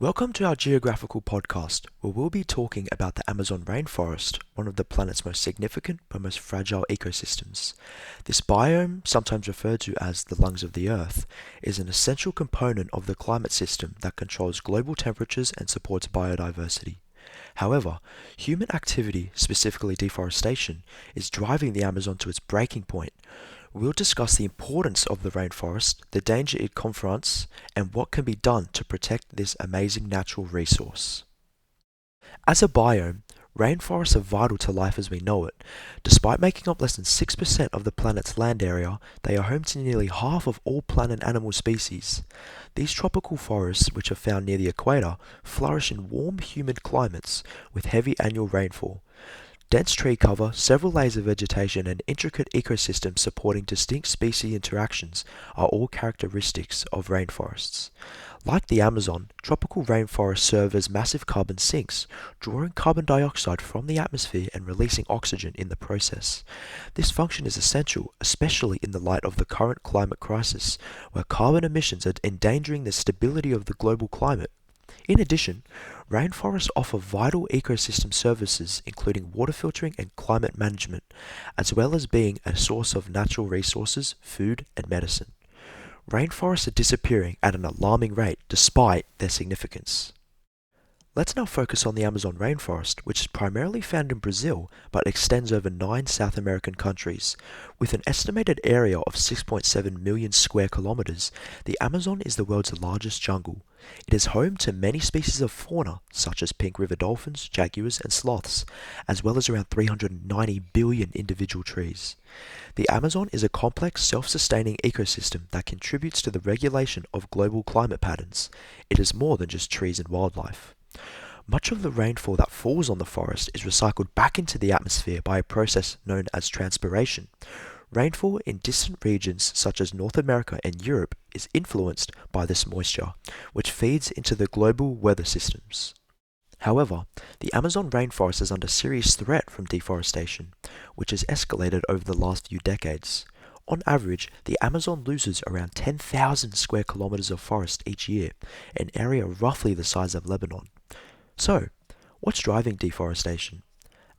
Welcome to our geographical podcast, where we'll be talking about the Amazon rainforest, one of the planet's most significant but most fragile ecosystems. This biome, sometimes referred to as the lungs of the Earth, is an essential component of the climate system that controls global temperatures and supports biodiversity. However, human activity, specifically deforestation, is driving the Amazon to its breaking point. We'll discuss the importance of the rainforest, the danger it confronts, and what can be done to protect this amazing natural resource. As a biome, rainforests are vital to life as we know it. Despite making up less than 6% of the planet's land area, they are home to nearly half of all plant and animal species. These tropical forests, which are found near the equator, flourish in warm, humid climates with heavy annual rainfall. Dense tree cover, several layers of vegetation, and intricate ecosystems supporting distinct species interactions are all characteristics of rainforests. Like the Amazon, tropical rainforests serve as massive carbon sinks, drawing carbon dioxide from the atmosphere and releasing oxygen in the process. This function is essential, especially in the light of the current climate crisis, where carbon emissions are endangering the stability of the global climate. In addition, rainforests offer vital ecosystem services including water filtering and climate management, as well as being a source of natural resources, food, and medicine. Rainforests are disappearing at an alarming rate despite their significance. Let's now focus on the Amazon rainforest, which is primarily found in Brazil but extends over 9 South American countries. With an estimated area of 6.7 million square kilometers, the Amazon is the world's largest jungle. It is home to many species of fauna, such as pink river dolphins, jaguars, and sloths, as well as around 390 billion individual trees. The Amazon is a complex, self-sustaining ecosystem that contributes to the regulation of global climate patterns. It is more than just trees and wildlife. Much of the rainfall that falls on the forest is recycled back into the atmosphere by a process known as transpiration. Rainfall in distant regions such as North America and Europe is influenced by this moisture, which feeds into the global weather systems. However, the Amazon rainforest is under serious threat from deforestation, which has escalated over the last few decades. On average, the Amazon loses around 10,000 square kilometers of forest each year, an area roughly the size of Lebanon. So, what's driving deforestation?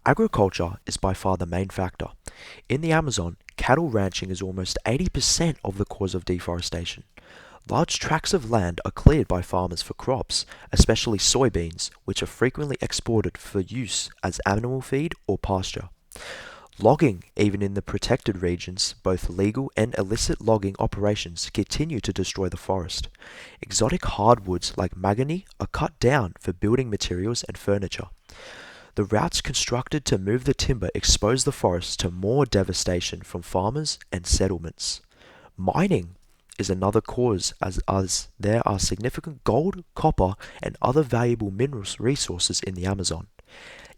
Agriculture is by far the main factor. In the Amazon, cattle ranching is almost 80% of the cause of deforestation. Large tracts of land are cleared by farmers for crops, especially soybeans, which are frequently exported for use as animal feed or pasture. Logging, even in the protected regions, both legal and illicit logging operations continue to destroy the forest. Exotic hardwoods like mahogany are cut down for building materials and furniture. The routes constructed to move the timber expose the forest to more devastation from farmers and settlements. Mining is another cause as there are significant gold, copper, and other valuable minerals resources in the Amazon.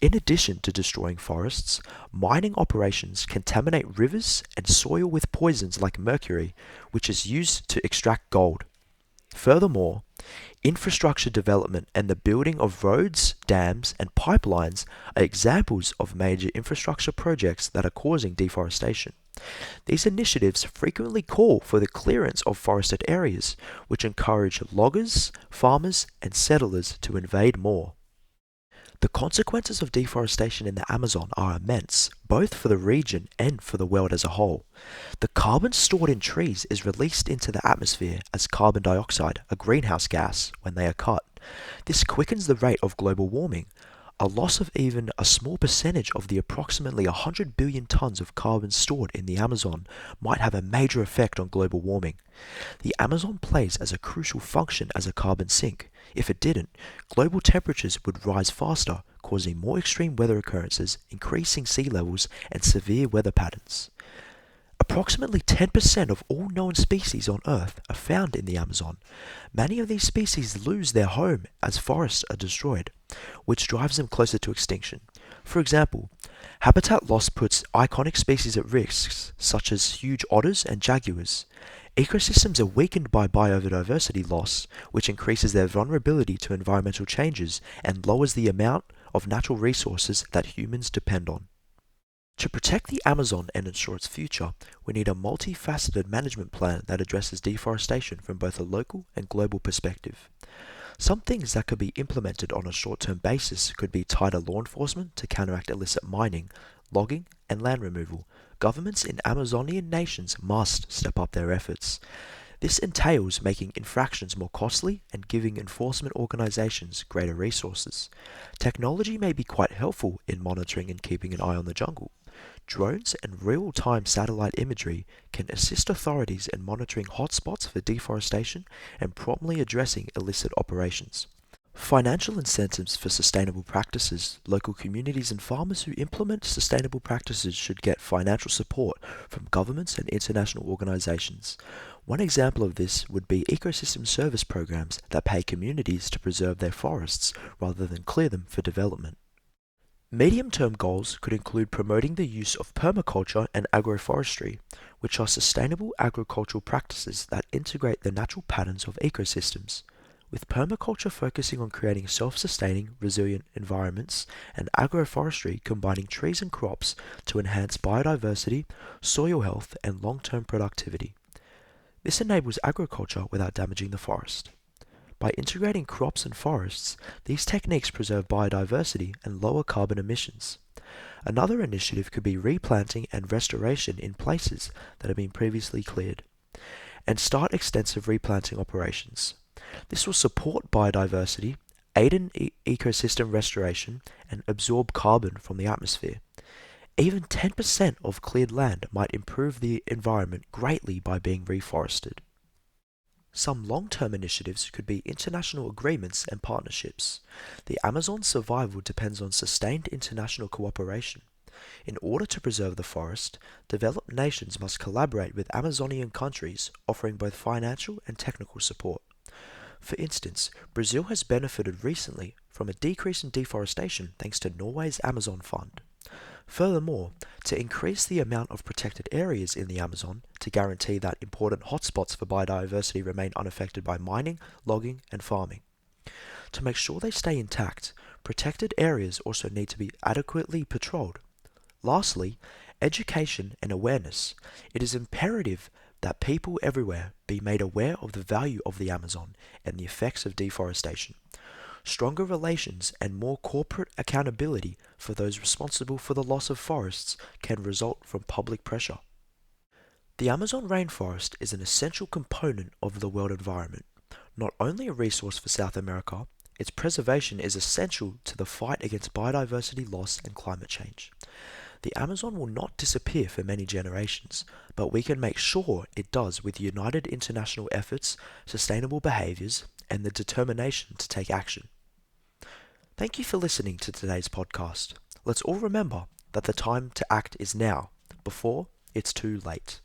In addition to destroying forests, mining operations contaminate rivers and soil with poisons like mercury, which is used to extract gold. Furthermore, infrastructure development and the building of roads, dams, and pipelines are examples of major infrastructure projects that are causing deforestation. These initiatives frequently call for the clearance of forested areas, which encourage loggers, farmers, and settlers to invade more. The consequences of deforestation in the Amazon are immense, both for the region and for the world as a whole. The carbon stored in trees is released into the atmosphere as carbon dioxide, a greenhouse gas, when they are cut. This quickens the rate of global warming. A loss of even a small percentage of the approximately 100 billion tons of carbon stored in the Amazon might have a major effect on global warming. The Amazon plays as a crucial function as a carbon sink. If it didn't, global temperatures would rise faster, causing more extreme weather occurrences, increasing sea levels, and severe weather patterns. Approximately 10% of all known species on Earth are found in the Amazon. Many of these species lose their home as forests are destroyed, which drives them closer to extinction. For example, habitat loss puts iconic species at risk, such as huge otters and jaguars. Ecosystems are weakened by biodiversity loss, which increases their vulnerability to environmental changes and lowers the amount of natural resources that humans depend on. To protect the Amazon and ensure its future, we need a multifaceted management plan that addresses deforestation from both a local and global perspective. Some things that could be implemented on a short-term basis could be tighter law enforcement to counteract illicit mining, logging, and land removal. Governments in Amazonian nations must step up their efforts. This entails making infractions more costly and giving enforcement organizations greater resources. Technology may be quite helpful in monitoring and keeping an eye on the jungle. Drones and real-time satellite imagery can assist authorities in monitoring hotspots for deforestation and promptly addressing illicit operations. Financial incentives for sustainable practices. Local communities and farmers who implement sustainable practices should get financial support from governments and international organizations. One example of this would be ecosystem service programs that pay communities to preserve their forests rather than clear them for development. Medium-term goals could include promoting the use of permaculture and agroforestry, which are sustainable agricultural practices that integrate the natural patterns of ecosystems. With permaculture focusing on creating self-sustaining, resilient environments, and agroforestry combining trees and crops to enhance biodiversity, soil health, and long-term productivity. This enables agriculture without damaging the forest. By integrating crops and forests, these techniques preserve biodiversity and lower carbon emissions. Another initiative could be replanting and restoration in places that have been previously cleared, and start extensive replanting operations. This will support biodiversity, aid in ecosystem restoration, and absorb carbon from the atmosphere. Even 10% of cleared land might improve the environment greatly by being reforested. Some long-term initiatives could be international agreements and partnerships. The Amazon's survival depends on sustained international cooperation. In order to preserve the forest, developed nations must collaborate with Amazonian countries, offering both financial and technical support. For instance, Brazil has benefited recently from a decrease in deforestation thanks to Norway's Amazon Fund. Furthermore, to increase the amount of protected areas in the Amazon to guarantee that important hotspots for biodiversity remain unaffected by mining, logging, and farming. To make sure they stay intact, protected areas also need to be adequately patrolled. Lastly, education and awareness. It is imperative that people everywhere be made aware of the value of the Amazon and the effects of deforestation. Stronger relations and more corporate accountability for those responsible for the loss of forests can result from public pressure. The Amazon rainforest is an essential component of the world environment. Not only a resource for South America, its preservation is essential to the fight against biodiversity loss and climate change. The Amazon will not disappear for many generations, but we can make sure it does with united international efforts, sustainable behaviors, and the determination to take action. Thank you for listening to today's podcast. Let's all remember that the time to act is now, before it's too late.